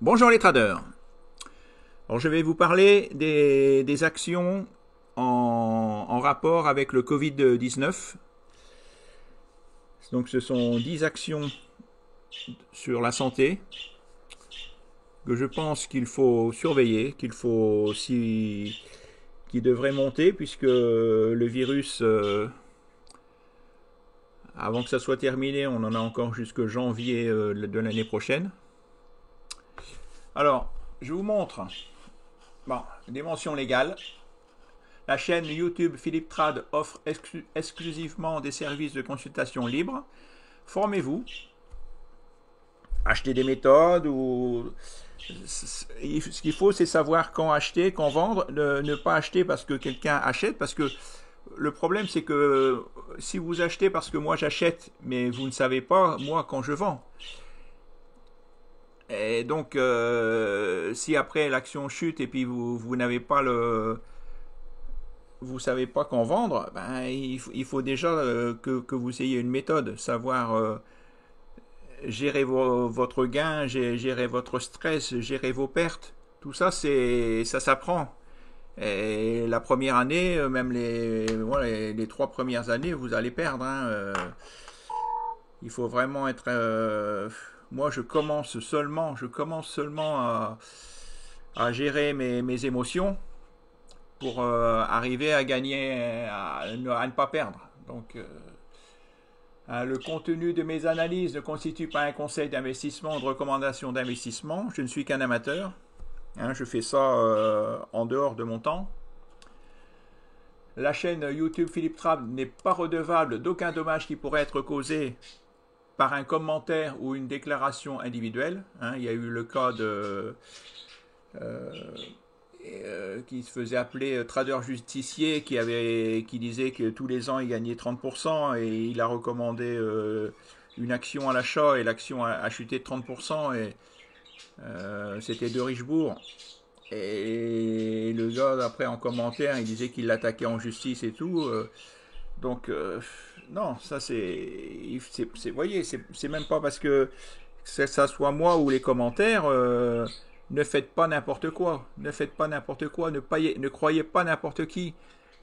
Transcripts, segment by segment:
Bonjour les traders. Alors je vais vous parler des actions en rapport avec le Covid-19. Donc ce sont 10 actions sur la santé que je pense qu'il faut surveiller, qui devraient monter puisque le virus, avant que ça soit terminé, on en a encore jusque janvier de l'année prochaine. Alors, je vous montre. Bon, des mentions légales. La chaîne YouTube Philippe Trad offre exclusivement des services de consultation libre. Formez-vous. Achetez des méthodes ou ce qu'il faut, c'est savoir quand acheter, quand vendre. Ne pas acheter parce que quelqu'un achète, parce que le problème, c'est que si vous achetez parce que moi j'achète, mais vous ne savez pas moi quand je vends. Et donc, si après l'action chute et puis vous n'avez pas vous savez pas quand vendre, ben, il faut déjà que vous ayez une méthode, savoir gérer votre gain, gérer votre stress, gérer vos pertes. Tout ça, ça s'apprend. Et la première année, même les 3 premières années, vous allez perdre. Hein, il faut vraiment être. Moi, je commence seulement à gérer mes émotions pour arriver à gagner, à ne pas perdre. Donc, le contenu de mes analyses ne constitue pas un conseil d'investissement ou de recommandation d'investissement. Je ne suis qu'un amateur. Hein, je fais ça en dehors de mon temps. La chaîne YouTube Philippe Trad n'est pas redevable d'aucun dommage qui pourrait être causé par un commentaire ou une déclaration individuelle. Hein, il y a eu le cas de qui se faisait appeler trader justicier, qui disait que tous les ans il gagnait 30% et il a recommandé une action à l'achat et l'action a chuté de 30% et c'était de Richebourg. Et le gars après en commentaire il disait qu'il l'attaquait en justice et tout. Donc non, ça vous voyez, c'est même pas parce que ça soit moi ou les commentaires. Ne faites pas n'importe quoi. Ne faites pas n'importe quoi. Ne croyez pas n'importe qui.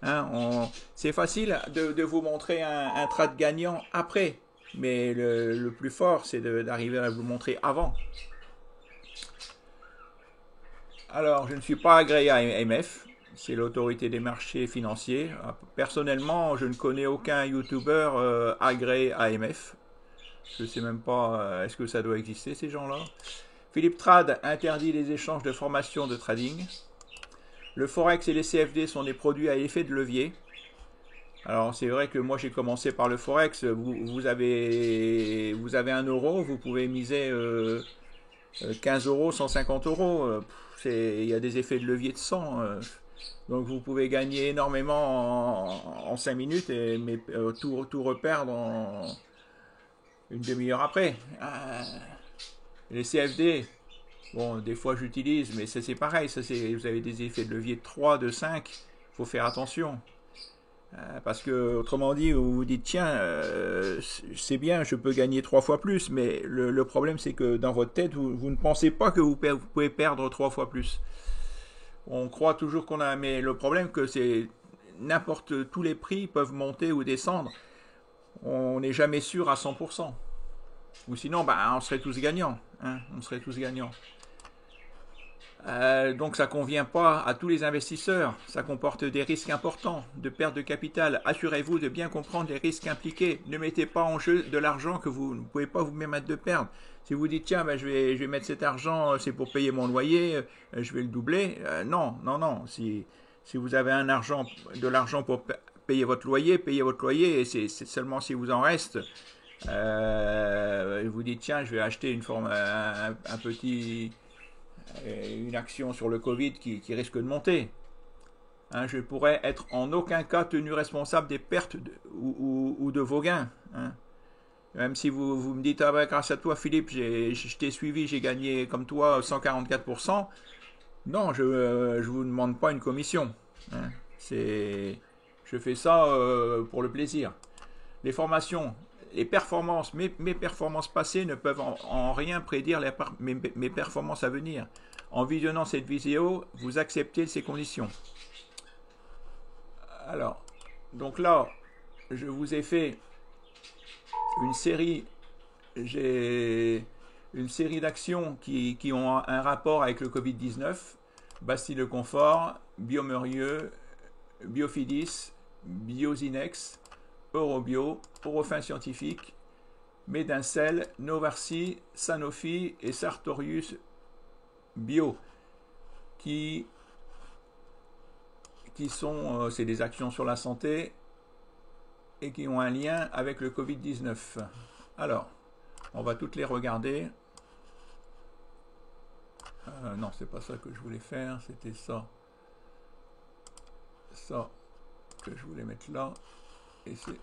Hein, c'est facile de vous montrer un trade gagnant après. Mais le plus fort, c'est d'arriver à vous montrer avant. Alors, je ne suis pas agréé à AMF. C'est l'autorité des marchés financiers. Personnellement, je ne connais aucun YouTuber agréé à AMF. Je ne sais même pas, est-ce que ça doit exister ces gens-là. Philippe Trad interdit les échanges de formations de trading. Le Forex et les CFD sont des produits à effet de levier. Alors c'est vrai que moi j'ai commencé par le Forex. Vous avez 1 euro, vous pouvez miser 15 euros, 150 euros. Il y a des effets de levier de 100. Donc vous pouvez gagner énormément en 5 minutes, mais tout reperdre en une demi-heure après. Les CFD, bon, des fois j'utilise, mais c'est pareil. Vous avez des effets de levier de 3, de 5. Il faut faire attention. Parce que, autrement dit, vous vous dites, tiens, c'est bien, je peux gagner 3 fois plus. Mais le problème, c'est que dans votre tête, vous ne pensez pas que vous pouvez perdre 3 fois plus. On croit toujours qu'on a. Mais le problème, que c'est tous les prix peuvent monter ou descendre. On n'est jamais sûr à 100%. Ou sinon, bah, on serait tous gagnants. Hein, on serait tous gagnants. Donc ça ne convient pas à tous les investisseurs. Ça comporte des risques importants de perte de capital. Assurez-vous de bien comprendre les risques impliqués. Ne mettez pas en jeu de l'argent que vous ne pouvez pas vous permettre de perdre. Si vous dites, tiens, ben, je vais mettre cet argent, c'est pour payer mon loyer, je vais le doubler. Non, non, non. Si vous avez de l'argent pour payer votre loyer, et c'est seulement si vous en reste. Vous dites, tiens, je vais acheter une action sur le Covid qui risque de monter. Hein, je pourrais être en aucun cas tenu responsable des pertes ou de vos gains. Hein. Même si vous me dites, ah ben, grâce à toi Philippe, je t'ai suivi, j'ai gagné comme toi 144%. Non, je ne vous demande pas une commission. Hein. Je fais ça pour le plaisir. Les formations, les performances, mes performances passées ne peuvent en rien prédire mes performances à venir. En visionnant cette vidéo, vous acceptez ces conditions. Alors, donc là, je vous ai fait une série, j'ai une série d'actions qui ont un rapport avec le Covid-19. Bastille Le Confort, Biomerieux, Biofidis, Biosinex, Eurobio, Eurofin Scientifique, Medincell, Novarcy, Sanofi et Sartorius Bio, qui sont, c'est des actions sur la santé et qui ont un lien avec le Covid-19. Alors, on va toutes les regarder. Non, c'est pas ça que je voulais faire, c'était ça. Ça que je voulais mettre là. Et c'est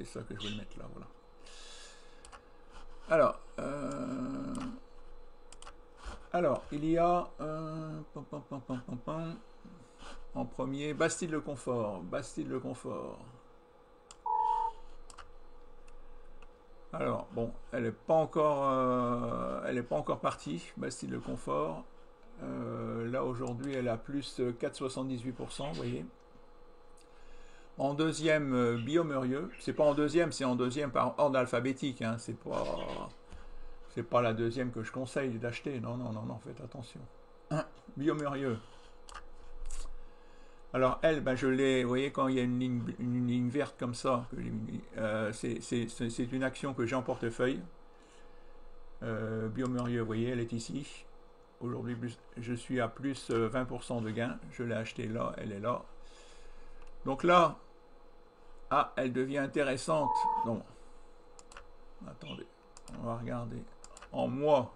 ça que je voulais mettre là, voilà. Alors, il y a en premier Bastille Le Confort. Bastille Le Confort. Alors, bon, elle n'est pas encore partie, Bastille Le Confort. Là, aujourd'hui, elle a plus 4,78%, vous voyez. En deuxième, Biomerieux. C'est pas en deuxième, c'est en deuxième par ordre alphabétique. Hein. C'est pas la deuxième que je conseille d'acheter. Non, faites attention. Biomerieux. Alors elle, ben, je l'ai, vous voyez, quand il y a une ligne verte comme ça, c'est une action que j'ai en portefeuille. Biomerieux, vous voyez, elle est ici. Aujourd'hui, je suis à plus 20% de gain. Je l'ai acheté là, elle est là. Donc là, elle devient intéressante. Non. Attendez, on va regarder. En mois.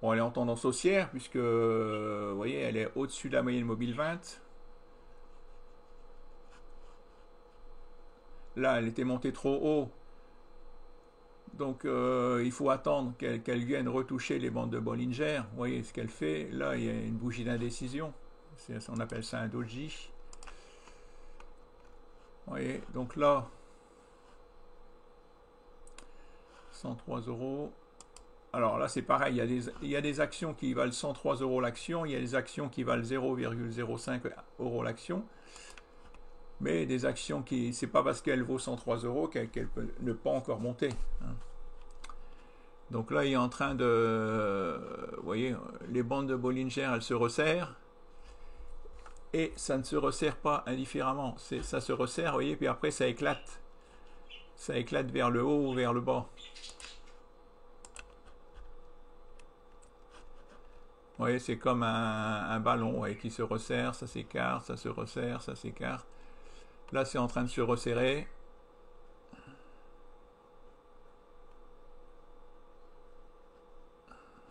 Bon, elle est en tendance haussière, puisque, vous voyez, elle est au-dessus de la moyenne mobile 20. Là, elle était montée trop haut. Donc, il faut attendre qu'elle vienne retoucher les bandes de Bollinger. Vous voyez ce qu'elle fait. Là, il y a une bougie d'indécision. On appelle ça un doji. Vous voyez, donc là, 103 €. Alors là, c'est pareil, il y a des actions qui valent 103 € l'action, il y a des actions qui valent 0,05 € l'action, mais des actions qui, c'est pas parce qu'elle vaut 103 € qu'elle peut ne pas encore monter. Hein. Donc là, il est en train de, vous voyez, les bandes de Bollinger, elles se resserrent, et ça ne se resserre pas indifféremment, ça se resserre, vous voyez, puis après ça éclate vers le haut ou vers le bas. Vous voyez, c'est comme un ballon, ouais, qui se resserre, ça s'écarte, ça se resserre, ça s'écarte. Là, c'est en train de se resserrer.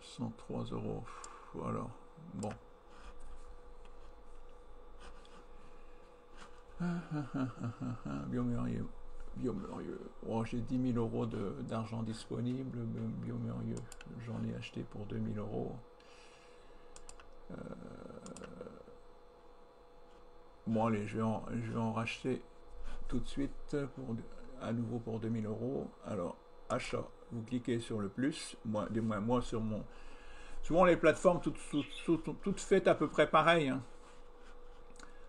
« 103 €. Voilà. Bon. Biomerieux. Oh, j'ai 10 000 € d'argent disponible. Biomerieux. J'en ai acheté pour 2 000 €. Bon, allez, je vais en racheter tout de suite à nouveau pour 2 000 €. Alors, achat, vous cliquez sur le plus. Moi sur mon... Souvent, les plateformes, toutes faites à peu près pareil. Hein.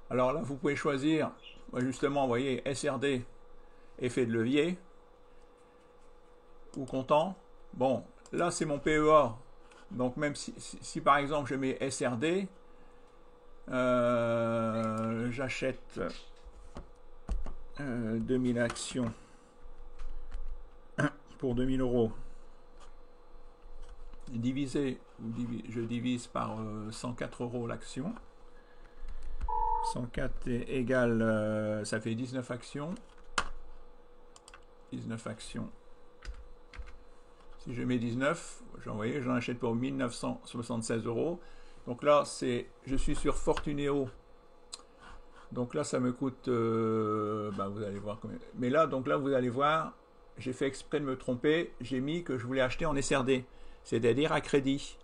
Alors là, vous pouvez choisir, justement, vous voyez, SRD, effet de levier, ou comptant. Bon, là, c'est mon PEA. Donc, même si par exemple, je mets SRD, j'achète 2000 actions pour 2000 €. Je divise par 104 € l'action. 104 égale, ça fait 19 actions. 19 actions. Si je mets 19, j'en achète pour 1976 €. Donc là, je suis sur Fortuneo. Donc là, ça me coûte, vous allez voir combien. Mais là, vous allez voir, j'ai fait exprès de me tromper. J'ai mis que je voulais acheter en SRD, c'est-à-dire à crédit.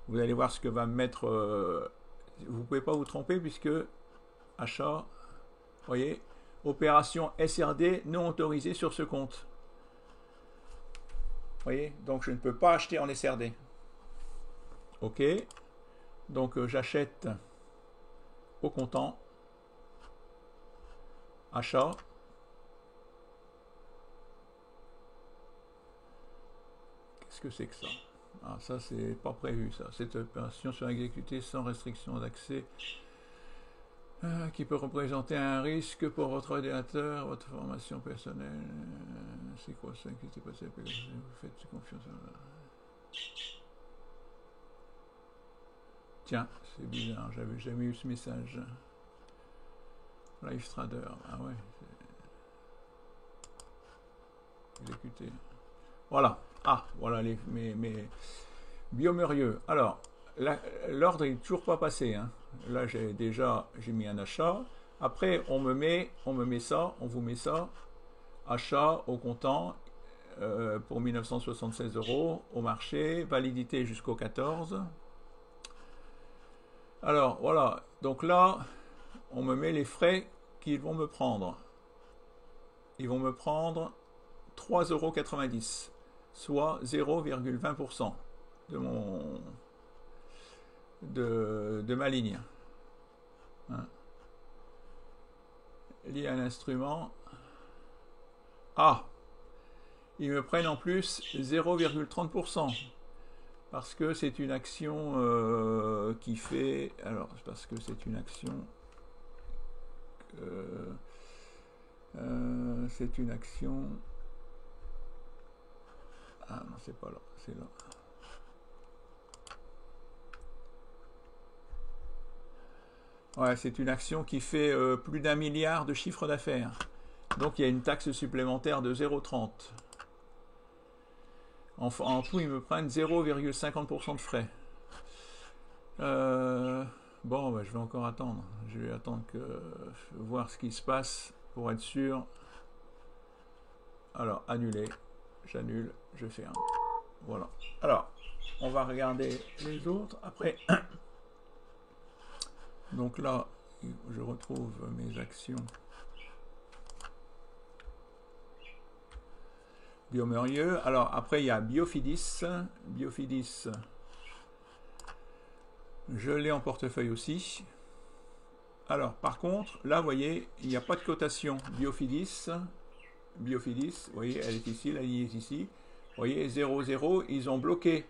Vous allez voir ce que va me mettre. Vous ne pouvez pas vous tromper puisque achat, vous voyez, opération SRD non autorisée sur ce compte. Vous voyez, donc je ne peux pas acheter en SRD. OK, donc j'achète au comptant, achat. Qu'est-ce que c'est que ça? Ah, ça, c'est pas prévu, ça. Cette opération sera exécutée sans restriction d'accès, qui peut représenter un risque pour votre ordinateur, votre formation personnelle. C'est quoi ça qui s'est passé? Vous faites confiance à... Tiens, c'est bizarre, j'avais jamais eu ce message. Live Trader, ah ouais, c'est exécuté. Voilà, ah, voilà mes Biomérieux. Alors, l'ordre n'est toujours pas passé, hein. Là, j'ai mis un achat. Après, on me met ça, on vous met ça. Achat au comptant pour 1976 € au marché, validité jusqu'au 14. Alors, voilà. Donc là, on me met les frais qu'ils vont me prendre. Ils vont me prendre 3,90 €, soit 0,20% de ma ligne. Hein. Lié à l'instrument. Ah, ils me prennent en plus 0,30%. Parce que c'est une action qui fait... Alors, parce que c'est une action... c'est une action... Ah non, c'est pas là, c'est là. Ouais, c'est une action qui fait plus d'1 milliard de chiffre d'affaires. Donc il y a une taxe supplémentaire de 0,30. En tout, ils me prennent 0,50% de frais. Bon, bah, je vais encore attendre. Je vais attendre voir ce qui se passe pour être sûr. Alors, annuler. J'annule, je ferme. Voilà. Alors, on va regarder les autres après. Donc là, je retrouve mes actions. Biomérieux. Alors après, il y a Biofidis. Biofidis, je l'ai en portefeuille aussi. Alors, par contre, là, vous voyez, il n'y a pas de cotation. Biofidis, vous voyez, elle est ici, la ligne est ici. Vous voyez, 0,0, ils ont bloqué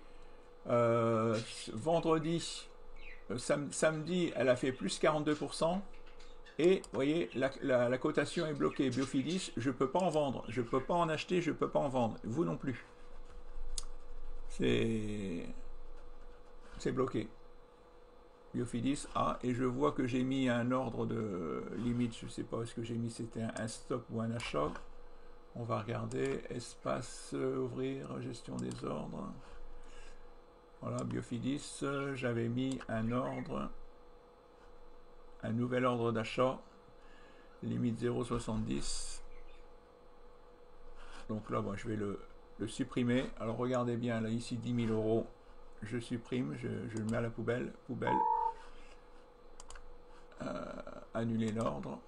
vendredi. Samedi, elle a fait plus 42%. Et vous voyez, la cotation est bloquée. Biofidis, je ne peux pas en vendre. Je ne peux pas en acheter, je ne peux pas en vendre. Vous non plus. C'est bloqué. Biofidis, ah, et je vois que j'ai mis un ordre de limite. Je ne sais pas ce que j'ai mis, c'était un stop ou un achat. On va regarder. Espace, ouvrir, gestion des ordres. Voilà, Biofidis, j'avais mis un ordre, un nouvel ordre d'achat, limite 0,70. Donc là, bon, je vais le supprimer. Alors regardez bien, là, ici, 10 000 €, je supprime, je le mets à la poubelle. Annuler l'ordre.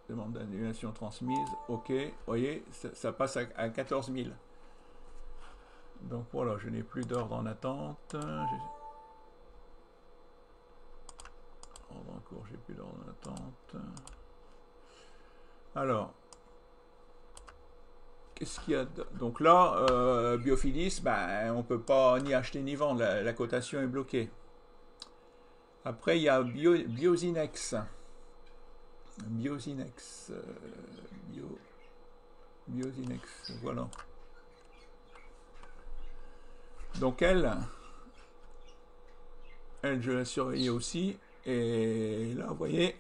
Demande d'annulation transmise. OK, vous voyez, ça passe à 14 000. Donc voilà, je n'ai plus d'ordre en attente. Ordre en cours, j'ai plus d'ordre en attente. Alors, qu'est-ce qu'il y a? Donc là, Biofidis, ben, on ne peut pas ni acheter ni vendre, la cotation est bloquée. Après, il y a Biosinex. Biosinex, voilà. Donc elle, je la surveillais aussi. Et là, vous voyez,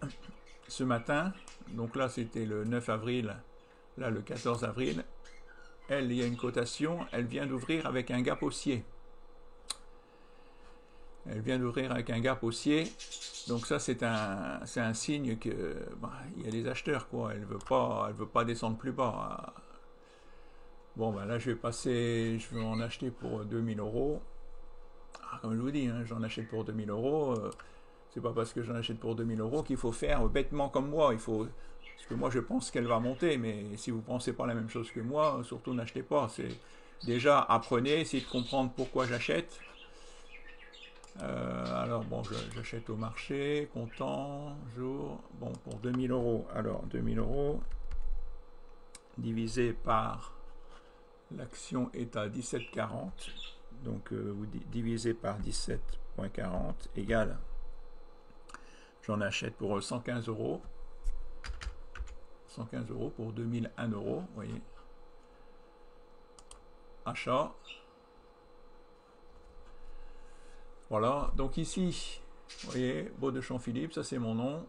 ce matin, donc là, c'était le 9 avril, là, le 14 avril, elle, il y a une cotation, elle vient d'ouvrir avec un gap haussier. Elle vient d'ouvrir avec un gap haussier. Donc ça, c'est un signe que bah, il y a des acheteurs, quoi. Elle veut pas descendre plus bas. Bon, ben là, je vais en acheter pour 2 000 €. Ah, comme je vous dis, hein, j'en achète pour 2 000 €. C'est pas parce que j'en achète pour 2000 euros qu'il faut faire bêtement comme moi. Il faut, parce que moi je pense qu'elle va monter, mais si vous pensez pas la même chose que moi, surtout n'achetez pas. C'est déjà apprenez, essayez de comprendre pourquoi j'achète. Alors bon, j'achète au marché, comptant, jour, bon pour 2000 euros. Alors 2000 euros divisé par l'action est à 17,40. Donc vous divisez par 17,40 égale, j'en achète pour 115 euros. 115 euros pour 2001 euros, vous voyez. Achat. Voilà, donc ici, vous voyez, Baudechamp Philippe, ça c'est mon nom.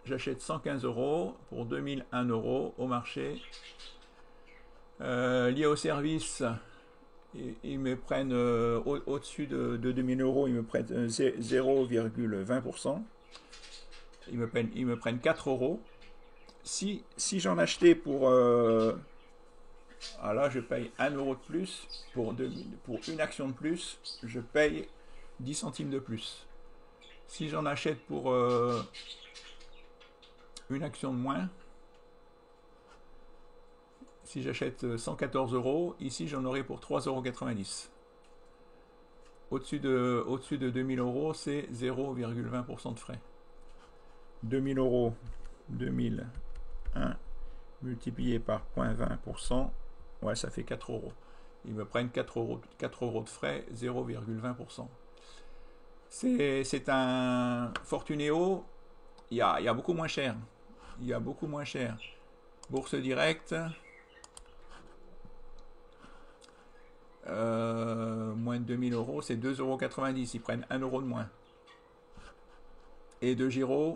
J'achète 115 euros pour 2001 euros au marché. Lié au service, ils me prennent au-dessus de 2000 euros, ils me prennent 0,20%. Ils me prennent 4 euros. Si j'en achetais pour... alors là, je paye 1 euro de plus. Pour une action de plus, je paye 10 centimes de plus. Si j'en achète pour une action de moins, si j'achète 114 euros, ici j'en aurai pour 3,90 euros. Au-dessus de 2000 euros, c'est 0,20% de frais. 2000 euros, 2001 multiplié par 0,20%, ouais, ça fait 4 euros. Ils me prennent 4 euros de frais, 0,20%. C'est un Fortunéo, il y a beaucoup moins cher. Il y a beaucoup moins cher. Bourse directe, moins de 2000 euros, c'est 2,90 euros. Ils prennent 1 euro de moins. Et de Giro,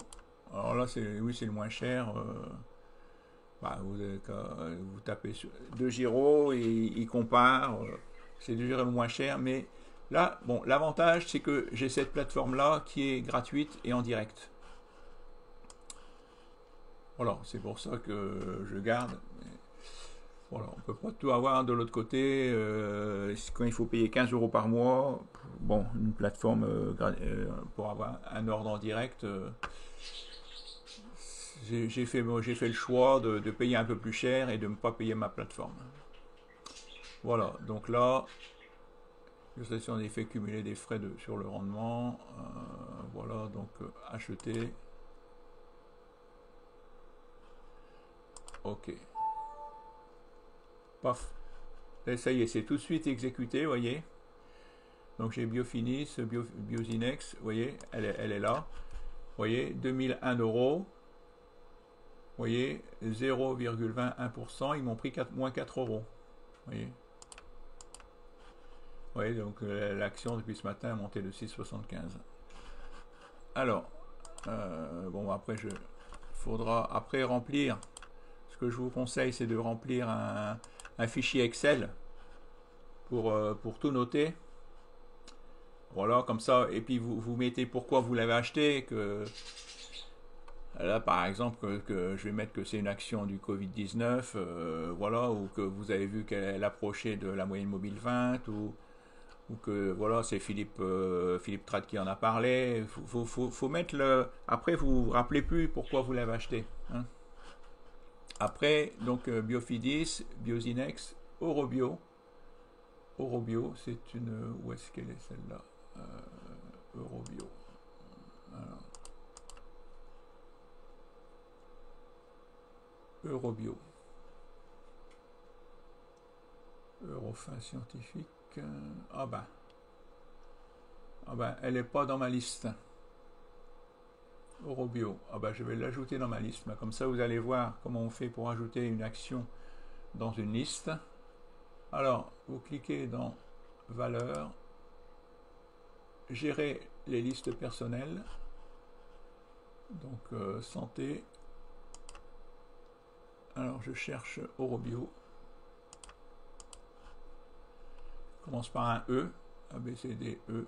alors là, oui, c'est le moins cher. Bah, vous tapez sur de Giro et il compare. C'est déjà le moins cher. Mais là, bon, l'avantage, c'est que j'ai cette plateforme-là qui est gratuite et en direct. Voilà, c'est pour ça que je garde. Voilà, on peut pas tout avoir de l'autre côté. Quand il faut payer 15 euros par mois, bon, une plateforme pour avoir un ordre en direct, j'ai fait le choix de payer un peu plus cher et de ne pas payer ma plateforme. Voilà, donc là, illustration des effets cumulés des frais sur le rendement. Voilà, donc acheter. Ok. Paf. Et ça y est, c'est tout de suite exécuté, vous voyez. Donc j'ai Biofinis, Biosinex, vous voyez, elle est là. Vous voyez, 2001 euros. Vous voyez, 0,21%, ils m'ont pris moins 4 euros. Vous voyez. Vous voyez, donc l'action depuis ce matin a monté de 6,75. Alors, bon, après, faudra après remplir. Ce que je vous conseille, c'est de remplir un fichier Excel pour tout noter. Voilà, comme ça, et puis vous mettez pourquoi vous l'avez acheté, que là par exemple que je vais mettre que c'est une action du Covid-19, voilà, ou que vous avez vu qu'elle approchait de la moyenne mobile 20, ou que voilà, c'est Philippe Trad qui en a parlé. Faut mettre le. Après, vous vous rappelez plus pourquoi vous l'avez acheté. Hein. Après, donc Biofidis, Biosinex, Orobio. Orobio, c'est une. Où est-ce qu'elle est celle-là? Eurobio. Alors. Eurobio. Eurofin scientifique. Ah ben. Ah ben, elle n'est pas dans ma liste. Eurobio. Ah ben, je vais l'ajouter dans ma liste. Comme ça, vous allez voir comment on fait pour ajouter une action dans une liste. Alors, vous cliquez dans Valeurs. Gérer les listes personnelles. Donc, santé. Alors, je cherche Eurobio. Commence par un E. A, B, C, D, E.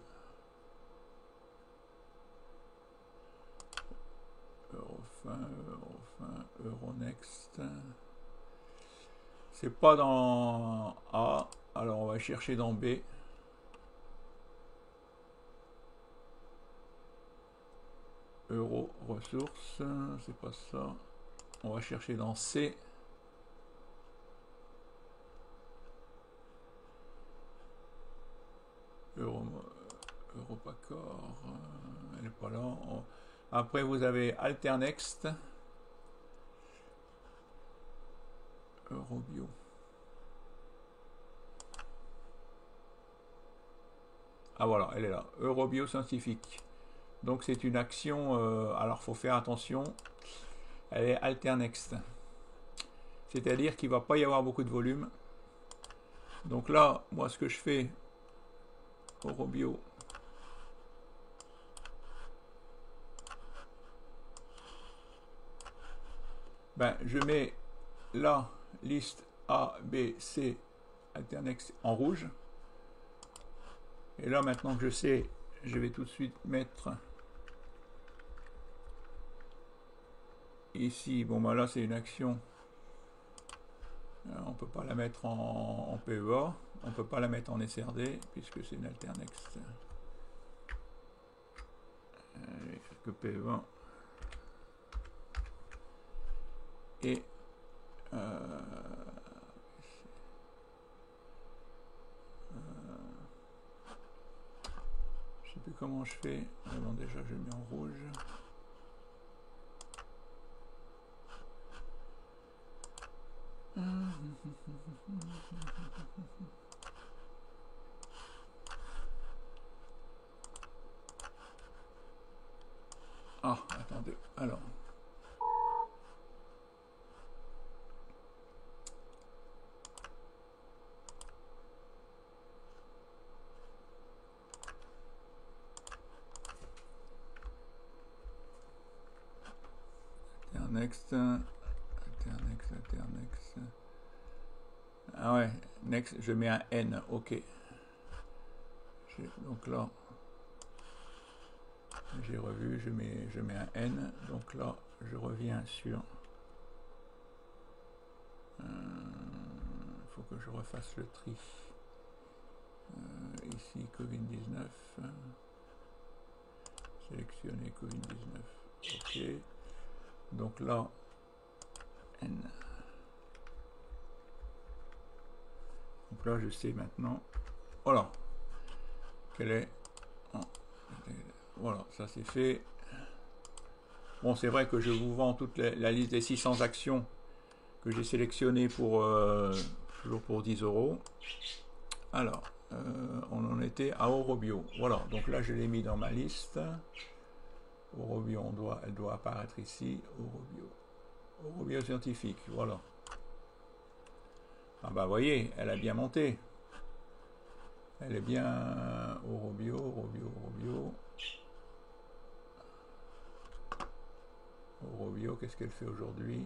Eurofin, Euronext. C'est pas dans A. Alors, on va chercher dans B. Euro ressources, c'est pas ça. On va chercher dans C. Europacor, elle n'est pas là. Après, vous avez Alternext, Eurobio. Ah voilà, elle est là. Eurobio scientifique. Donc c'est une action, alors faut faire attention, elle est Alternext. C'est-à-dire qu'il ne va pas y avoir beaucoup de volume. Donc là, moi ce que je fais, Eurobio, ben, je mets la liste A, B, C, Alternext en rouge. Et là, maintenant que je sais, je vais tout de suite mettre ici. Bon, ben là, c'est une action. On ne peut pas la mettre en PEA. On ne peut pas la mettre en SRD puisque c'est une Alternext. Que PEA. Et je sais plus comment je fais. Bon, déjà je mets en rouge. Ah, attendez. Alors. Next, Alternext. Ah ouais, next, je mets un N, ok. Donc là, j'ai revu, je mets un N. Donc là, je reviens sur. Il faut que je refasse le tri. Ici, Covid-19. Sélectionner Covid-19. Ok. Donc là, N. Donc là, je sais maintenant. Voilà. Quelle est. Voilà, ça c'est fait. Bon, c'est vrai que je vous vends toute la liste des 600 actions que j'ai sélectionnées pour toujours pour 10 euros. Alors, on en était à Eurobio. Voilà, donc là je l'ai mis dans ma liste. Eurobio, elle doit apparaître ici. Eurobio scientifique, voilà. Ah bah vous voyez, elle a bien monté. Elle est bien Eurobio. Eurobio, qu'est-ce qu'elle fait aujourd'hui?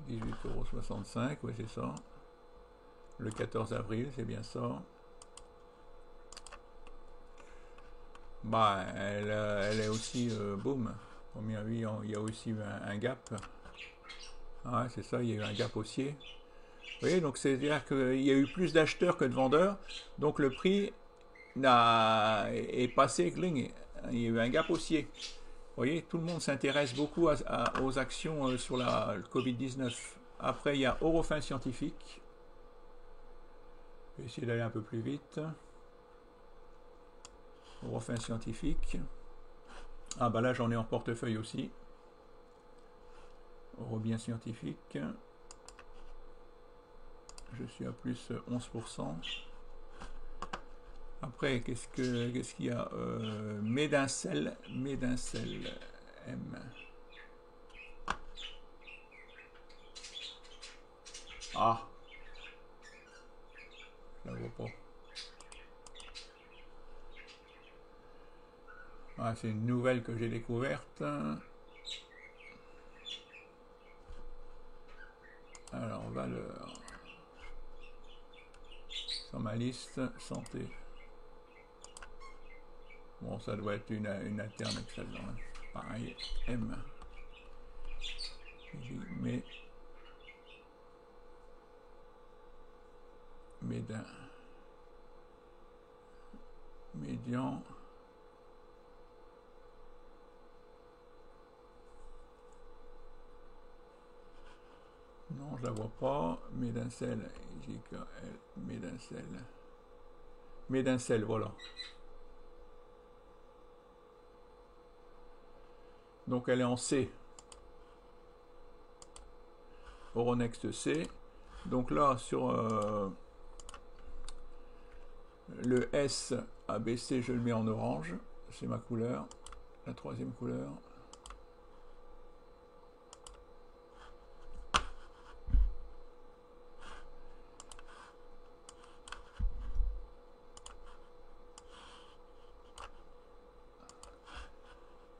€18,65, oui c'est ça. Le 14 avril, c'est bien ça. Bah, elle est aussi, boum. Au bien oui, il y a aussi un gap. Ah, c'est ça, il y a eu un gap haussier. Vous voyez, donc c'est-à-dire qu'il y a eu plus d'acheteurs que de vendeurs. Donc le prix est passé, il y a eu un gap haussier. Vous voyez, tout le monde s'intéresse beaucoup aux actions sur le Covid-19. Après, il y a Eurofins Scientifique. Je vais essayer d'aller un peu plus vite. Eurofins Scientifique. Ah bah là, j'en ai en portefeuille aussi. Eurobien Scientifique. Je suis à plus 11%. Après, qu'est-ce qu'il y a Medincell M. Ah, je la vois pas. Ah, c'est une nouvelle que j'ai découverte. Alors, valeur. Sur ma liste, santé. Bon, ça doit être une alterne excellente. Hein. Pareil, M. Mais médian. Non, je la vois pas. Médincel, JKL, Médincel. Médincel, voilà. Donc elle est en C. Euronext C. Donc là, sur le S ABC, je le mets en orange. C'est ma couleur. La troisième couleur.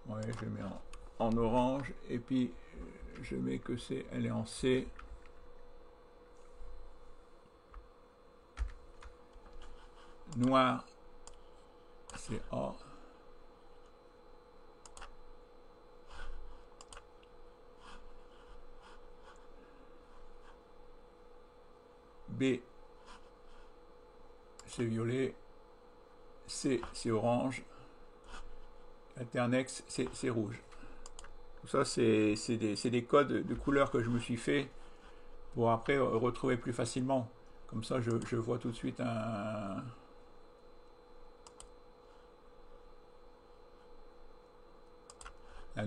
Ouais, je mets en orange. Et puis, je mets que c'est, elle est en C. Noir, c'est A. B, c'est violet. C, c'est orange. Alternex, c'est rouge. Tout ça, c'est des codes de couleurs que je me suis fait pour après retrouver plus facilement. Comme ça, je vois tout de suite un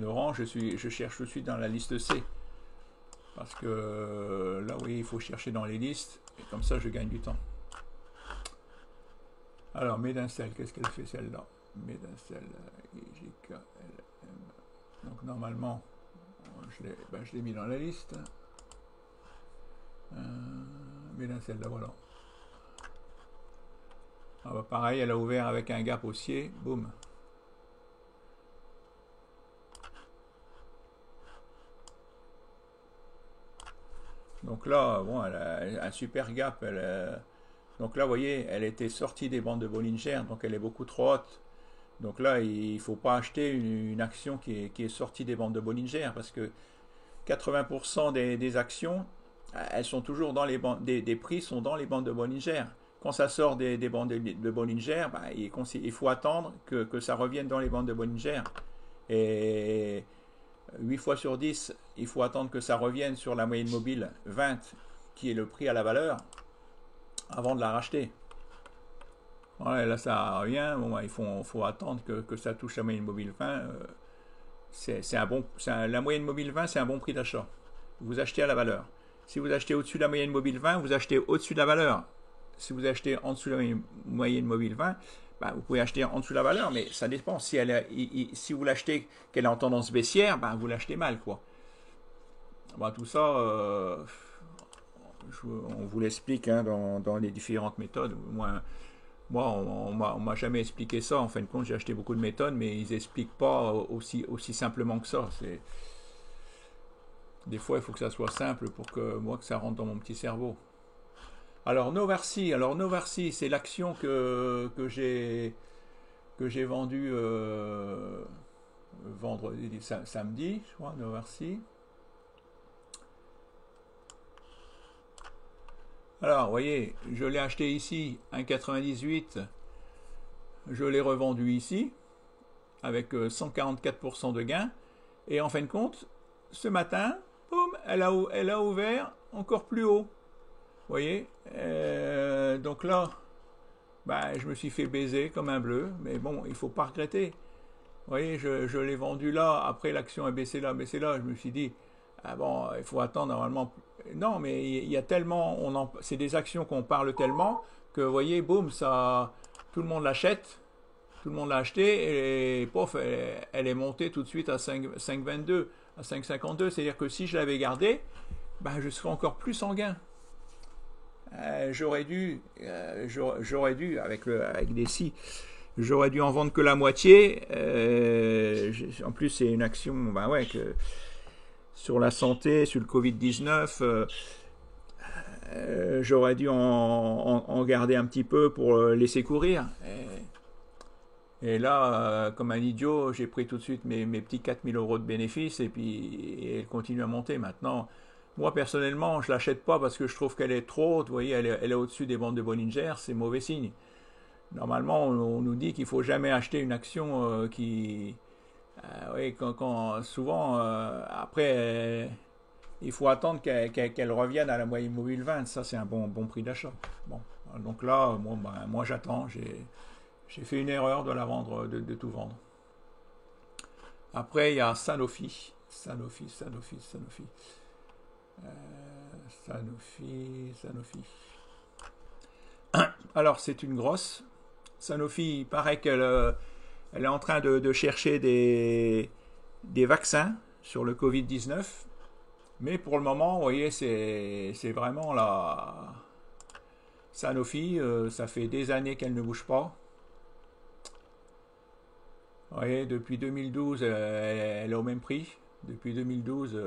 orange. Je cherche tout de suite dans la liste C. Parce que là, oui, il faut chercher dans les listes. Et comme ça, je gagne du temps. Alors, Médincel, qu'est-ce qu'elle fait celle-là? Médincel, IGKLM. Donc, normalement, je l'ai mis dans la liste. Médincel, là, voilà. Ah bah, pareil, elle a ouvert avec un gap haussier. Boum. Donc là, bon, elle a un super gap. Donc là, vous voyez, elle était sortie des bandes de Bollinger, donc elle est beaucoup trop haute. Donc là, il ne faut pas acheter une action qui est sortie des bandes de Bollinger, parce que 80% des actions, elles sont toujours dans les bandes, des prix sont dans les bandes de Bollinger. Quand ça sort des bandes de Bollinger, bah, il faut attendre que ça revienne dans les bandes de Bollinger. Et 8 fois sur 10, il faut attendre que ça revienne sur la moyenne mobile 20, qui est le prix à la valeur, avant de la racheter. Ouais, là, ça revient. Bon, il faut attendre que ça touche la moyenne mobile 20. La moyenne mobile 20, c'est un bon prix d'achat. Vous achetez à la valeur. Si vous achetez au-dessus de la moyenne mobile 20, vous achetez au-dessus de la valeur. Si vous achetez en dessous de la moyenne mobile 20, bah, vous pouvez acheter en dessous de la valeur, mais ça dépend. Si vous l'achetez qu'elle est en tendance baissière, bah, vous l'achetez mal, quoi. Bah, tout ça, on vous l'explique hein, dans les différentes méthodes. Moi, on m'a jamais expliqué ça. En fin de compte, j'ai acheté beaucoup de méthodes, mais ils expliquent pas aussi simplement que ça. Des fois, il faut que ça soit simple pour que ça rentre dans mon petit cerveau. Alors Novarcy, c'est l'action que j'ai vendue vendredi, samedi, je crois, Novarcy. Alors, vous voyez, je l'ai acheté ici, 1,98. Je l'ai revendu ici, avec 144% de gain. Et en fin de compte, ce matin, boum, elle a ouvert encore plus haut. Vous voyez, donc là, bah, je me suis fait baiser comme un bleu, mais bon, il ne faut pas regretter. Vous voyez, je l'ai vendu là, après l'action a baissé là, je me suis dit, ah bon, il faut attendre normalement. Non, mais il y a tellement, c'est des actions qu'on parle tellement que, vous voyez, boum, tout le monde l'achète, tout le monde l'a acheté et pof, elle est montée tout de suite à 5,22, à 5,52. C'est-à-dire que si je l'avais gardée, ben, je serais encore plus en gain. J'aurais dû, avec des si, j'aurais dû en vendre que la moitié. En plus, c'est une action, ben ouais, sur la santé, sur le Covid-19, j'aurais dû en garder un petit peu pour laisser courir. Et là, comme un idiot, j'ai pris tout de suite mes petits 4 000 € de bénéfices et puis elle continue à monter. Maintenant, Moi, personnellement, je l'achète pas parce que je trouve qu'elle est trop haute. Vous voyez, elle est au-dessus des bandes de Bollinger, c'est mauvais signe. Normalement, on nous dit qu'il faut jamais acheter une action qui... oui, souvent, après, il faut attendre qu'elle revienne à la moyenne mobile 20. Ça, c'est un bon prix d'achat. Bon, donc là, bon, ben, moi, j'attends. J'ai fait une erreur de la vendre, de tout vendre. Après, il y a Sanofi. Sanofi. Euh, Sanofi. Alors, c'est une grosse. Sanofi, il paraît elle est en train de chercher des vaccins sur le Covid-19. Mais pour le moment, vous voyez, c'est vraiment la Sanofi. Ça fait des années qu'elle ne bouge pas. Vous voyez, depuis 2012, elle est au même prix. Depuis 2012,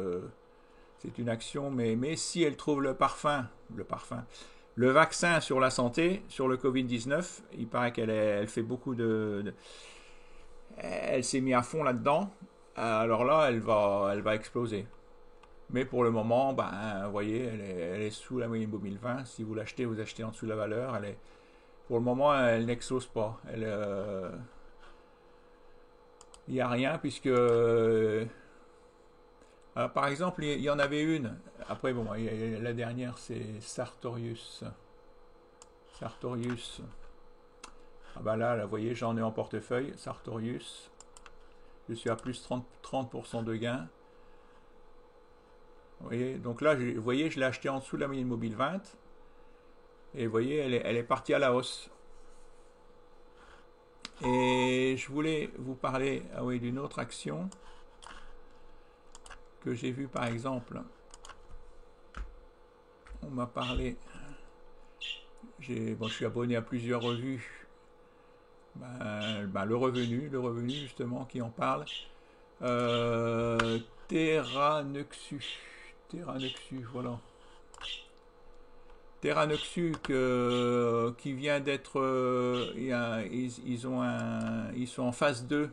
c'est une action. Mais si elle trouve le vaccin sur la santé, sur le Covid-19, il paraît elle fait beaucoup elle s'est mise à fond là-dedans. Alors là, elle va exploser. Mais pour le moment, ben, vous voyez, elle est sous la moyenne mobile 20. Si vous l'achetez, vous achetez en dessous de la valeur. Pour le moment, elle n'explose pas. Il n'y a rien puisque, par exemple, il y en avait une. Après, bon, la dernière, c'est Sartorius. Sartorius. Ah bah là, vous voyez, j'en ai en portefeuille. Sartorius. Je suis à plus 30% de gain. Vous voyez, donc là, vous voyez, je l'ai acheté en dessous de la moyenne mobile 20. Et vous voyez, elle est partie à la hausse. Et je voulais vous parler oui, d'une autre action que j'ai vue par exemple. On m'a parlé. Je suis abonné à plusieurs revues. Le revenu justement qui en parle. Terranexu, voilà. Terranexu qui vient d'être, ils sont en phase 2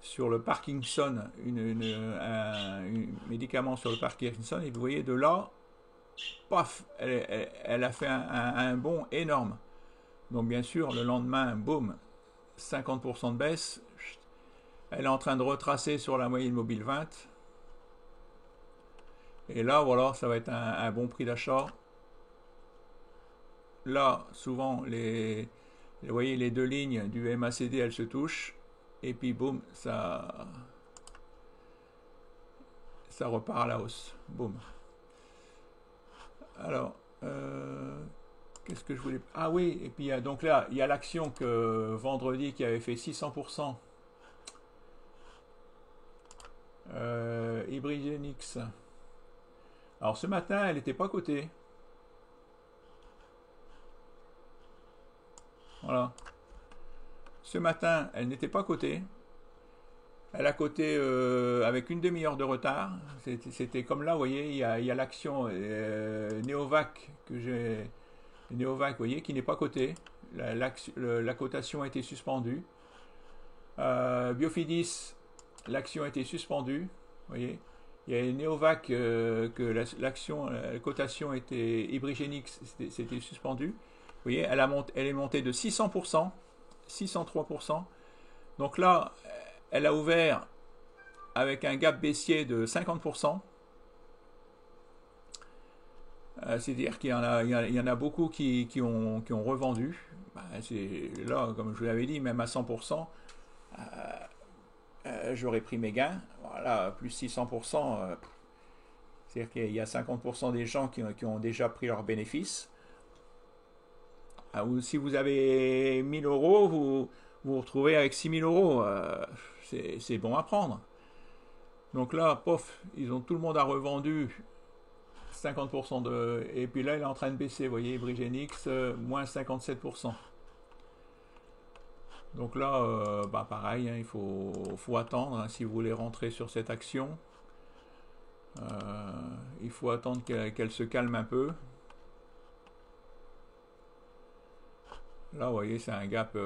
sur le Parkinson, un médicament sur le Parkinson, et vous voyez de là, paf, elle a fait un bond énorme. Donc bien sûr, le lendemain, boum, 50% de baisse. Elle est en train de retracer sur la moyenne mobile 20. Et là, voilà, ça va être un bon prix d'achat. Là, souvent, vous voyez, les deux lignes du MACD, elles se touchent. Et puis, boum, ça repart à la hausse. Boum. Alors, qu'est-ce que je voulais... Ah oui, et puis donc là, il y a l'action que vendredi qui avait fait 600%. Hybridgenix. Alors ce matin, elle n'était pas cotée. Voilà. Ce matin, elle n'était pas cotée. Elle a coté avec une demi-heure de retard. C'était comme là, vous voyez, il y a l'action Neovac que j'ai. Neovac, vous voyez, qui n'est pas cotée. La cotation a été suspendue. Biofidis, l'action a été suspendue. Vous voyez, il y a Neovac que la cotation était Hybrigénix, c'était suspendu. Vous voyez, elle est montée de 600%, 603%. Donc là, elle a ouvert avec un gap baissier de 50%. C'est-à-dire qu'il y en a beaucoup qui ont revendu. Là, comme je vous l'avais dit, même à 100%, j'aurais pris mes gains. Voilà, plus 600%. C'est-à-dire qu'il y a 50% des gens qui ont déjà pris leurs bénéfices. Ou si vous avez 1000 euros, vous vous retrouvez avec 6000 euros. C'est bon à prendre. Donc là, pof, tout le monde a revendu 50% de... Et puis là, il est en train de baisser, vous voyez, Hybrigénix, moins 57%. Donc là, pareil, hein, il faut attendre hein, si vous voulez rentrer sur cette action. Il faut attendre qu'elle se calme un peu. Là, vous voyez, c'est un gap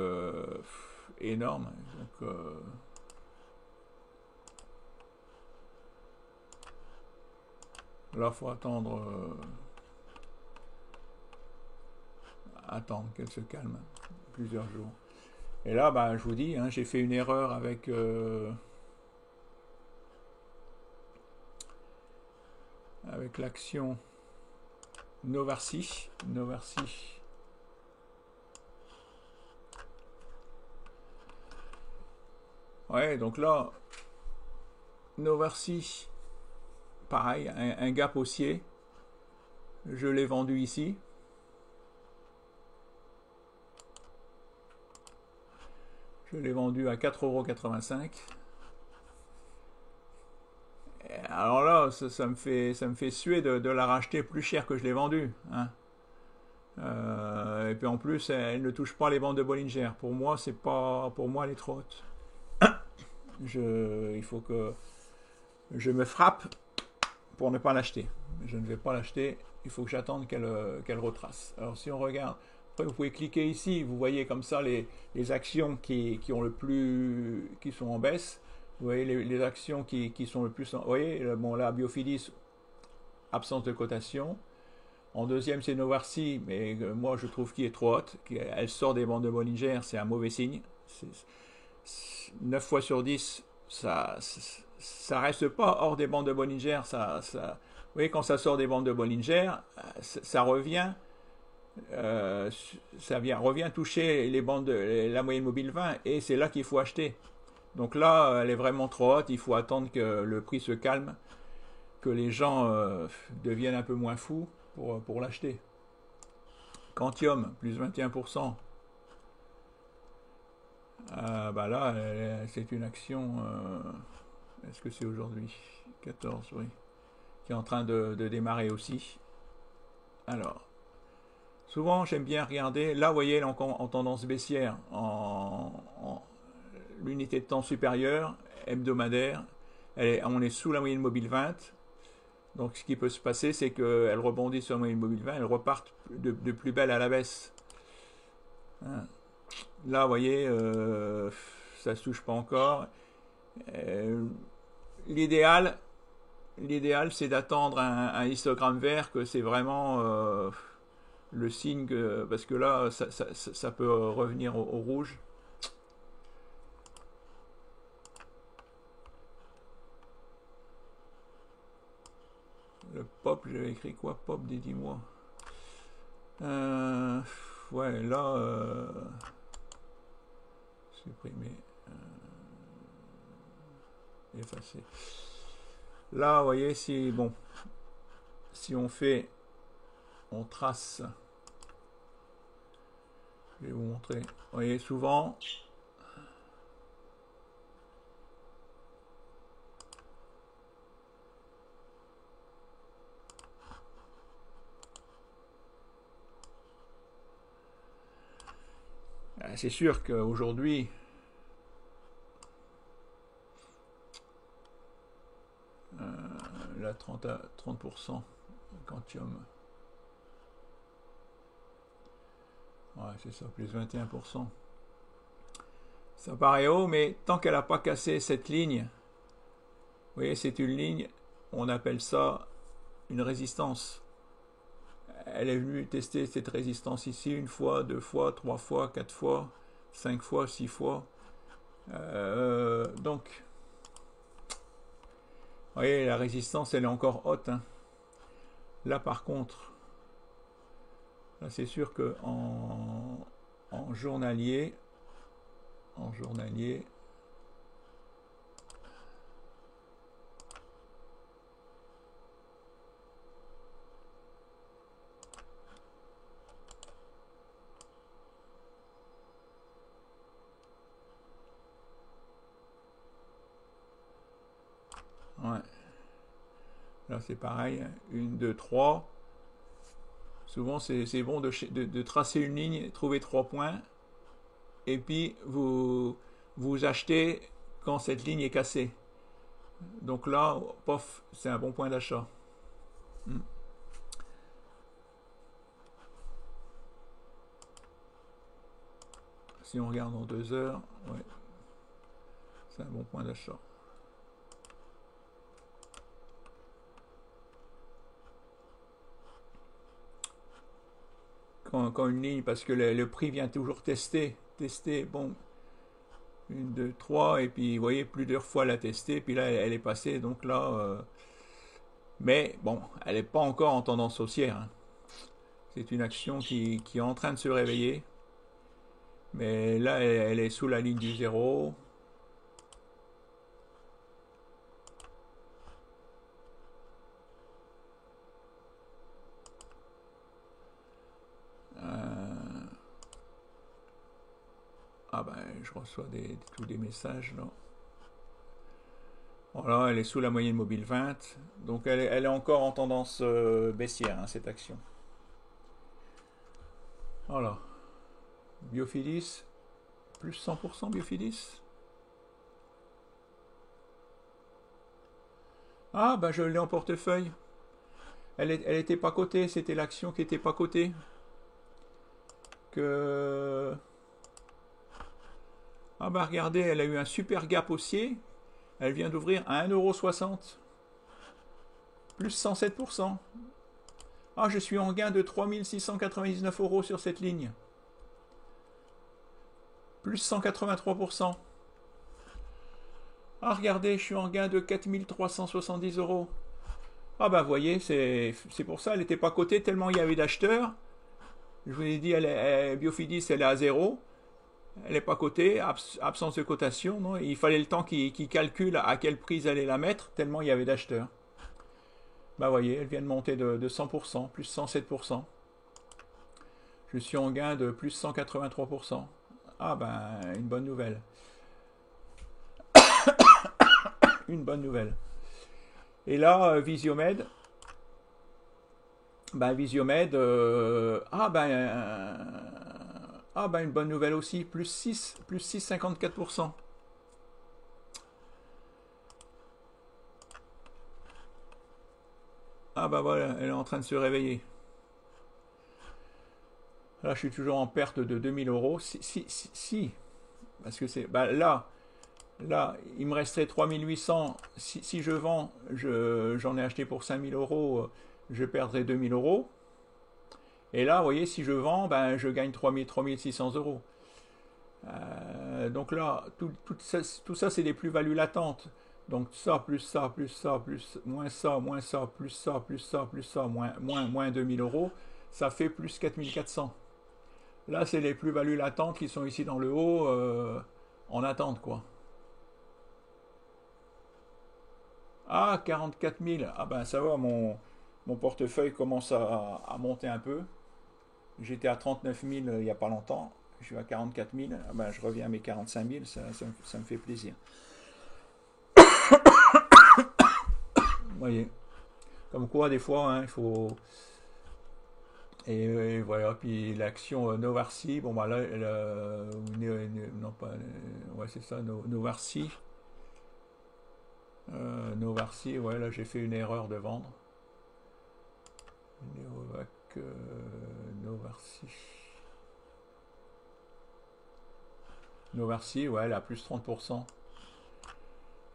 énorme. Donc, Là, il faut attendre, attendre qu'elle se calme plusieurs jours. Et là, bah, je vous dis, hein, j'ai fait une erreur avec l'action Novarcy. Novarcy. Ouais, donc là, Novarcy, pareil, un gap haussier. Je l'ai vendu ici. Je l'ai vendu à 4,85 €. Alors là, ça me fait suer de la racheter plus cher que je l'ai vendue, hein. Et puis en plus, elle ne touche pas les bandes de Bollinger. Pour moi, c'est pas, pour moi, elle est trop haute. Il faut que je me frappe pour ne pas l'acheter. Je ne vais pas l'acheter. Il faut que j'attende qu'elle retrace. Alors si on regarde, après vous pouvez cliquer ici. Vous voyez comme ça les actions qui sont en baisse. Vous voyez les actions qui sont le plus. Vous voyez, bon là, Biophilis, absence de cotation. En deuxième, c'est Novarcy, mais moi je trouve qu'elle est trop haute. Elle sort des bandes de Bollinger, c'est un mauvais signe. 9 fois sur 10, ça reste pas hors des bandes de Bollinger. Vous voyez, quand ça sort des bandes de Bollinger, ça revient. Revient toucher les bandes la moyenne mobile 20 et c'est là qu'il faut acheter. Donc là, elle est vraiment trop haute. Il faut attendre que le prix se calme, que les gens deviennent un peu moins fous pour l'acheter. Quantium, plus 21%. Bah là, c'est une action. Est-ce que c'est aujourd'hui 14, oui. Qui est en train de démarrer aussi. Alors, souvent, j'aime bien regarder. Là, vous voyez, elle est encore en tendance baissière. L'unité de temps supérieure, hebdomadaire. On est sous la moyenne mobile 20. Donc, ce qui peut se passer, c'est qu'elle rebondit sur la moyenne mobile 20. Elle repart de plus belle à la baisse. Hein. Là, vous voyez, ça ne se touche pas encore. L'idéal, c'est d'attendre un histogramme vert, que c'est vraiment le signe parce que là, ça peut revenir au rouge. Le pop, j'avais écrit quoi? Pop des 10 mois. Ouais, là, supprimer, effacer. Là, vous voyez, si on trace, je vais vous montrer. Vous voyez, souvent, c'est sûr qu'aujourd'hui, la 30% Quantium. Ouais, c'est ça, plus 21%. Ça paraît haut, mais tant qu'elle n'a pas cassé cette ligne, vous voyez, c'est une ligne, on appelle ça une résistance. Elle est venue tester cette résistance ici une fois, 2 fois, 3 fois, 4 fois, 5 fois, 6 fois. Donc, vous voyez, la résistance, elle est encore haute, hein. Là, par contre, là, c'est sûr que en journalier, ouais. Là, c'est pareil, 1, 2, 3. Souvent, c'est bon de tracer une ligne, trouver 3 points, et puis vous achetez quand cette ligne est cassée. Donc là, pof, c'est un bon point d'achat. Si on regarde en 2 heures, ouais, c'est un bon point d'achat. quand une ligne, parce que le prix vient toujours tester, bon, une, deux, trois, et puis vous voyez, plusieurs fois la tester, puis là elle est passée, donc là, mais bon, elle n'est pas encore en tendance haussière, hein. C'est une action qui est en train de se réveiller, mais là elle est sous la ligne du zéro. Ah ben, je reçois tous des messages là. Voilà, elle est sous la moyenne mobile 20. Donc elle est encore en tendance baissière, hein, cette action. Voilà. Biophilies, plus 100% Biophilies. Ah ben je l'ai en portefeuille. Elle était pas cotée, c'était l'action qui était pas cotée. Que... Ah bah regardez, elle a eu un super gap haussier. Elle vient d'ouvrir à 1,60 €. Plus 107%. Ah, je suis en gain de 3699 € sur cette ligne. Plus 183%. Ah, regardez, je suis en gain de 4370 €. Ah bah vous voyez, c'est pour ça, elle n'était pas cotée tellement il y avait d'acheteurs. Je vous ai dit, Biophilies, elle est à 0. Elle n'est pas cotée, absence de cotation. Non, il fallait le temps qu'il calcule à quel prix ils allaient la mettre, tellement il y avait d'acheteurs. Bah vous voyez, elle vient de monter de 100%, plus 107%. Je suis en gain de plus 183%. Ah ben, une bonne nouvelle. Une bonne nouvelle. Et là, Visiomed. Ben, Visiomed, une bonne nouvelle aussi, plus 6,54%. Ah bah voilà, elle est en train de se réveiller. Là, je suis toujours en perte de 2000 €. Si. Parce que c'est... Bah là, il me resterait 3800. Si je vends, j'en ai acheté pour 5000 €, je perdrai 2000 €. Et là, vous voyez, si je vends, ben, je gagne 3600 €. Donc là, tout ça c'est des plus-values latentes. Donc ça, plus ça, plus ça, plus moins ça, moins ça, plus ça, plus ça, plus ça, moins 2000 €, ça fait plus 4400. Là, c'est les plus-values latentes qui sont ici dans le haut, en attente, quoi. Ah, 44 000. Ah ben ça va, mon portefeuille commence à monter un peu. J'étais à 39 000 il n'y a pas longtemps. Je suis à 44 000. Ah ben, je reviens à mes 45 000. Ça me fait plaisir. Vous voyez. Comme quoi, des fois, hein, il faut... Et voilà, puis l'action Novarcy, bon bah là, non pas, ouais c'est ça, Novarcy. Novarcy, ouais là j'ai fait une erreur de vendre. Neovac, Novarcy. Novarcy, ouais, elle a plus 30%.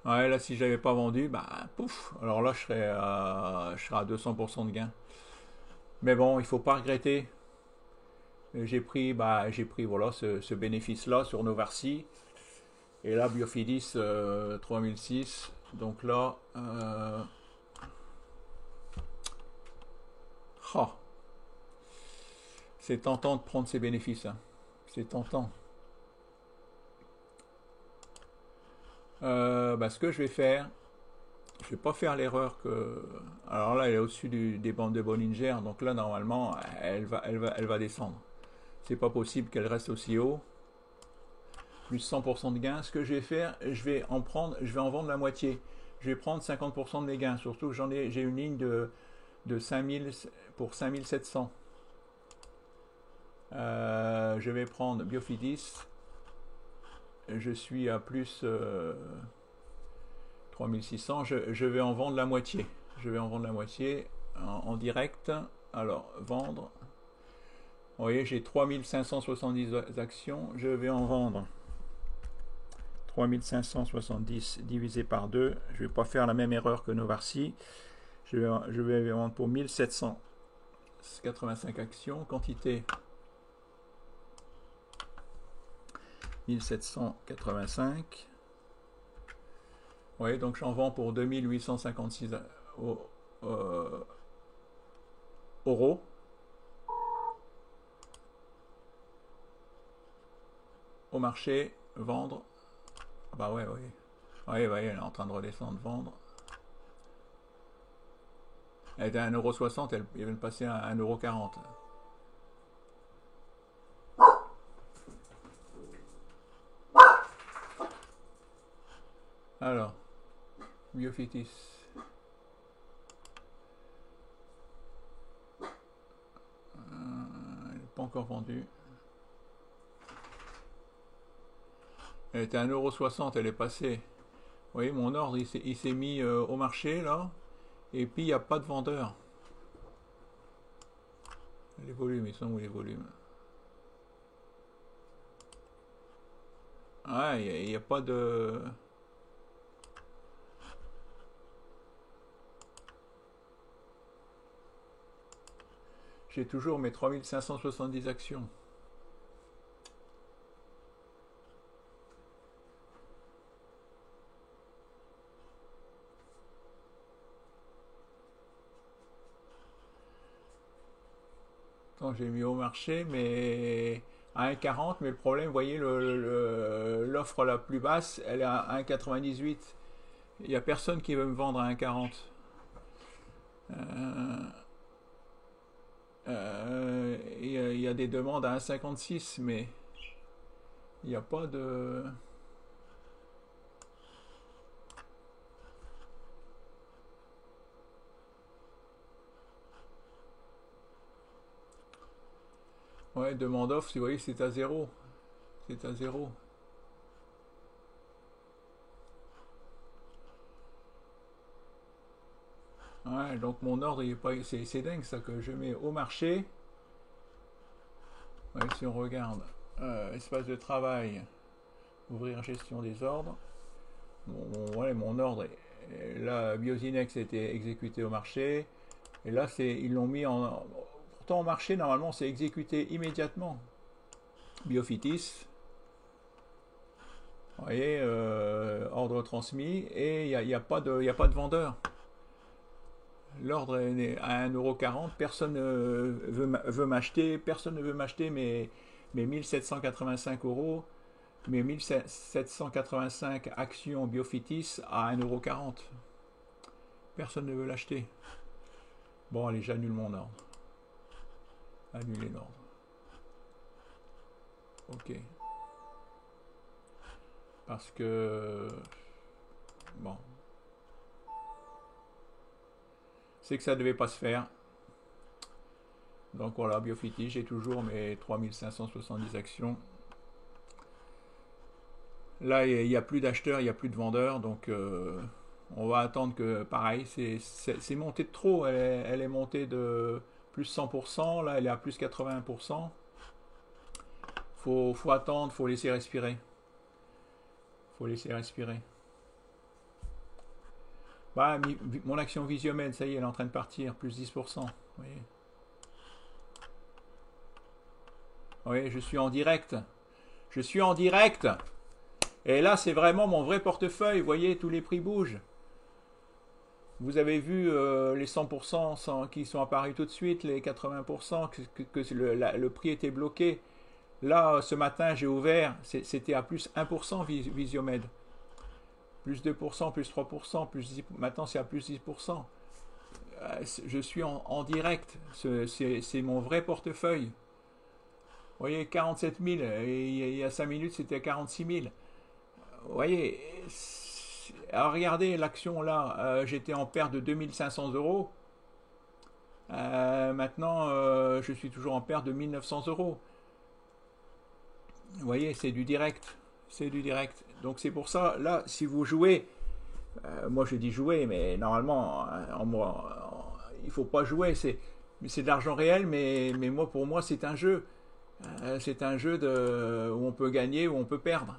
Ouais, là, si j'avais pas vendu, bah, pouf, alors là, je serais à 200% de gain. Mais bon, il faut pas regretter. J'ai pris, voilà, ce bénéfice-là sur Novarcy. Et là, Biophilies, 3006. Donc là, oh, c'est tentant de prendre ces bénéfices, hein. C'est tentant. Ce que je vais faire, je vais pas faire l'erreur que... Alors là, elle est au-dessus des bandes de Bollinger, donc là, normalement, elle va descendre. C'est pas possible qu'elle reste aussi haut. Plus 100% de gain. Ce que je vais faire, je vais en vendre la moitié. Je vais prendre 50% de mes gains. Surtout, j'ai une ligne de 5000 pour 5700. Je vais prendre Biophilies. Je suis à plus 3600. Je vais en vendre la moitié. Je vais en vendre la moitié en direct. Alors, vendre. Vous voyez, j'ai 3570 actions. Je vais en vendre 3570 divisé par 2. Je ne vais pas faire la même erreur que Novarcy. Je vais vendre pour 1785 actions. Quantité 1785. Oui, donc j'en vends pour 2856 euros. Au marché, vendre. Bah ouais, oui. Oui, oui, elle est en train de redescendre, vendre. Elle était à 1,60 €, elle vient de passer à 1,40 €. Alors, Biofitis. Elle n'est pas encore vendue. Elle était à 1,60 €, elle est passée. Vous voyez, mon ordre, il s'est mis au marché, là. Et puis, il n'y a pas de vendeur. Les volumes, ils sont où les volumes? Ah, il n'y a pas de... J'ai toujours mes 3570 actions. J'ai mis au marché, mais à 1,40, mais le problème, vous voyez, l'offre la plus basse, elle est à 1,98. Il n'y a personne qui veut me vendre à 1,40. Il y a des demandes à 1,56, mais il n'y a pas de... Ouais, demande offre, vous voyez, c'est à zéro. C'est à zéro. Ouais, donc mon ordre, il est pas... c'est dingue ça que je mets au marché. Ouais, si on regarde, espace de travail, ouvrir gestion des ordres. Ouais, mon ordre, là, Biosinex a été exécuté au marché. Et là, ils l'ont mis en... Pourtant, au marché, normalement, c'est exécuté immédiatement. Biofitis. Vous voyez, ordre transmis. Et il n'y a pas de vendeur. L'ordre est à 1,40 €. Personne ne veut m'acheter. Personne ne veut m'acheter mes 1785 €. Mes 1785 actions Biofitis à 1,40 €. Personne ne veut l'acheter. Bon, allez, j'annule mon ordre. Annuler l'ordre. Ok. Parce que... Bon. C'est que ça ne devait pas se faire. Donc voilà, Biofitis, j'ai toujours mes 3570 actions. Là, il n'y a plus d'acheteurs, il n'y a plus de vendeurs. Donc on va attendre que, pareil, c'est monté de trop. Elle est montée de plus 100%. Là, elle est à plus 80%. Faut attendre, faut laisser respirer. Faut laisser respirer. Bah, mon action Visiomed, ça y est, elle est en train de partir, plus 10%. Vous voyez. Oui, je suis en direct. Je suis en direct. Et là, c'est vraiment mon vrai portefeuille. Vous voyez, tous les prix bougent. Vous avez vu les 100% qui sont apparus tout de suite, les 80%, que le prix était bloqué. Là, ce matin, j'ai ouvert, c'était à plus 1% Visiomed. Plus 2%, plus 3%, plus 10%, maintenant c'est à plus 10%. Je suis en direct, c'est mon vrai portefeuille. Vous voyez, 47 000, et il y a 5 minutes c'était 46 000. Vous voyez, alors regardez l'action là, j'étais en perte de 2500 €. Maintenant, je suis toujours en perte de 1900 €. Vous voyez, c'est du direct. C'est du direct. Donc c'est pour ça, là, si vous jouez, moi je dis jouer, mais normalement, il faut pas jouer. C'est de l'argent réel, mais moi, pour moi, c'est un jeu. C'est un jeu où on peut gagner, où on peut perdre.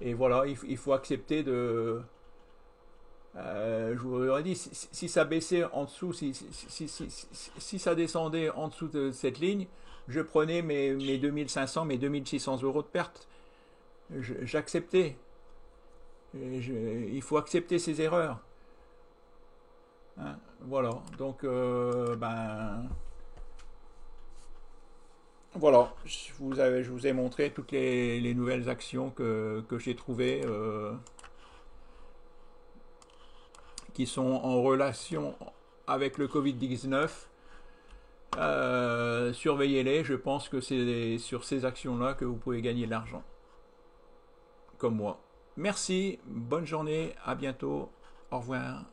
Et voilà, il faut accepter de... je vous aurais dit, si ça baissait en dessous, si ça descendait en dessous de cette ligne, je prenais mes 2500, mes 2600 € de perte. J'acceptais. Il faut accepter ses erreurs. Hein. Voilà. Donc, ben, voilà. Je vous ai montré toutes les nouvelles actions que j'ai trouvées qui sont en relation avec le Covid-19. Surveillez-les. Je pense que c'est sur ces actions-là que vous pouvez gagner de l'argent. Comme moi. Merci. Bonne journée. À bientôt. Au revoir.